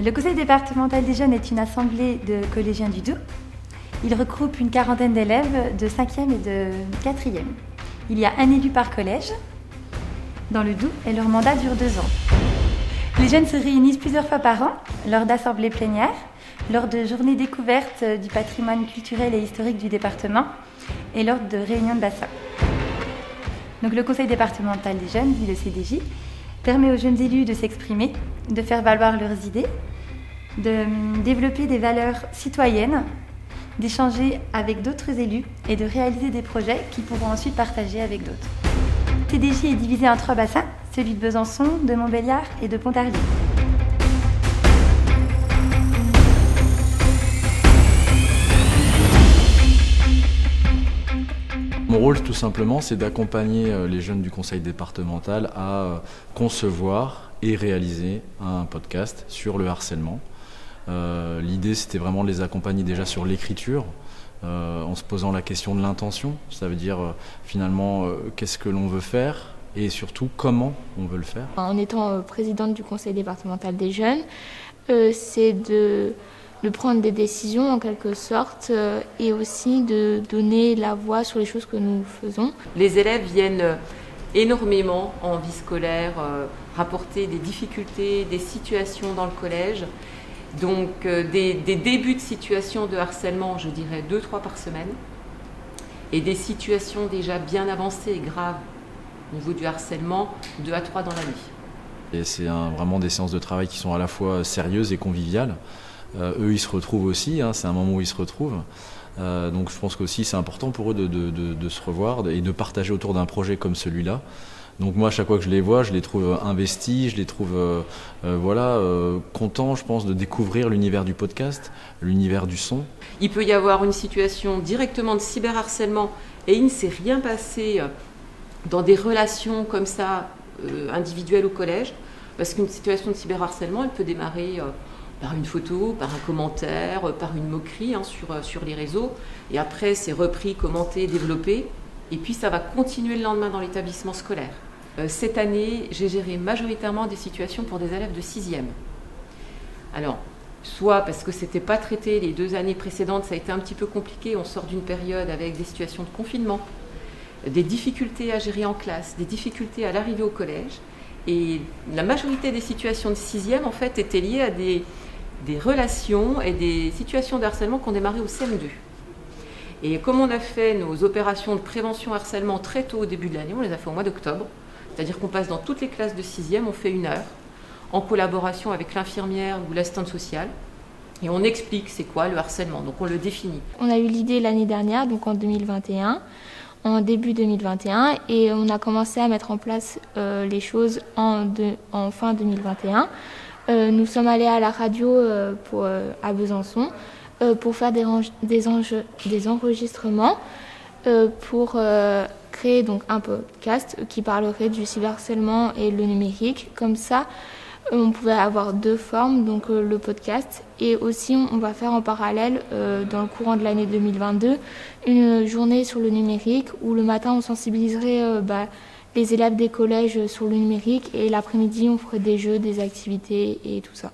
Le conseil départemental des jeunes est une assemblée de collégiens du Doubs. Il regroupe une quarantaine d'élèves de 5e et de 4e. Il y a un élu par collège dans le Doubs et leur mandat dure 2 ans. Les jeunes se réunissent plusieurs fois par an lors d'assemblées plénières, lors de journées découvertes du patrimoine culturel et historique du département et lors de réunions de bassin. Donc, le conseil départemental des jeunes, dit le CDJ, permet aux jeunes élus de s'exprimer, de faire valoir leurs idées, de développer des valeurs citoyennes, d'échanger avec d'autres élus et de réaliser des projets qu'ils pourront ensuite partager avec d'autres. Le CDJ est divisé en 3 bassins, celui de Besançon, de Montbéliard et de Pontarlier. Mon rôle, tout simplement, c'est d'accompagner les jeunes du conseil départemental à concevoir et réaliser un podcast sur le harcèlement. L'idée, c'était vraiment de les accompagner déjà sur l'écriture, en se posant la question de l'intention. Ça veut dire, finalement, qu'est-ce que l'on veut faire et surtout, comment on veut le faire. En étant présidente du conseil départemental des jeunes, c'est de prendre des décisions en quelque sorte et aussi de donner la voix sur les choses que nous faisons. Les élèves viennent énormément en vie scolaire rapporter des difficultés, des situations dans le collège. Donc des débuts de situations de harcèlement, je dirais 2-3 par semaine, et des situations déjà bien avancées et graves au niveau du harcèlement, 2 à 3 dans l'année. Et c'est vraiment des séances de travail qui sont à la fois sérieuses et conviviales. Eux, ils se retrouvent aussi, c'est un moment où ils se retrouvent. Donc je pense qu'aussi c'est important pour eux de se revoir et de partager autour d'un projet comme celui-là. Donc moi, à chaque fois que je les vois, je les trouve investis, je les trouve contents, je pense, de découvrir l'univers du podcast, l'univers du son. Il peut y avoir une situation directement de cyberharcèlement et il ne s'est rien passé dans des relations comme ça, individuelles au collège, parce qu'une situation de cyberharcèlement, elle peut démarrer par une photo, par un commentaire, par une moquerie sur les réseaux, et après c'est repris, commenté, développé, et puis ça va continuer le lendemain dans l'établissement scolaire. Cette année, j'ai géré majoritairement des situations pour des élèves de 6e. Alors, soit parce que c'était pas traité les 2 années précédentes, ça a été un petit peu compliqué, on sort d'une période avec des situations de confinement, des difficultés à gérer en classe, des difficultés à l'arrivée au collège, et la majorité des situations de 6e en fait étaient liées à des relations et des situations de harcèlement qui ont démarré au CM2. Et comme on a fait nos opérations de prévention harcèlement très tôt au début de l'année, on les a fait au mois d'octobre, c'est-à-dire qu'on passe dans toutes les classes de 6e, on fait 1 heure, en collaboration avec l'infirmière ou l'assistante sociale, et on explique c'est quoi le harcèlement, donc on le définit. On a eu l'idée l'année dernière, donc en 2021, en début 2021, et on a commencé à mettre en place les choses en fin 2021. Nous sommes allés à la radio à Besançon pour faire des enregistrements pour créer donc un podcast qui parlerait du cyberharcèlement et le numérique. Comme ça, on pouvait avoir 2 formes, donc le podcast, et aussi on va faire en parallèle, dans le courant de l'année 2022, une journée sur le numérique où le matin on sensibiliserait les élèves des collèges sur le numérique et l'après-midi on ferait des jeux, des activités et tout ça.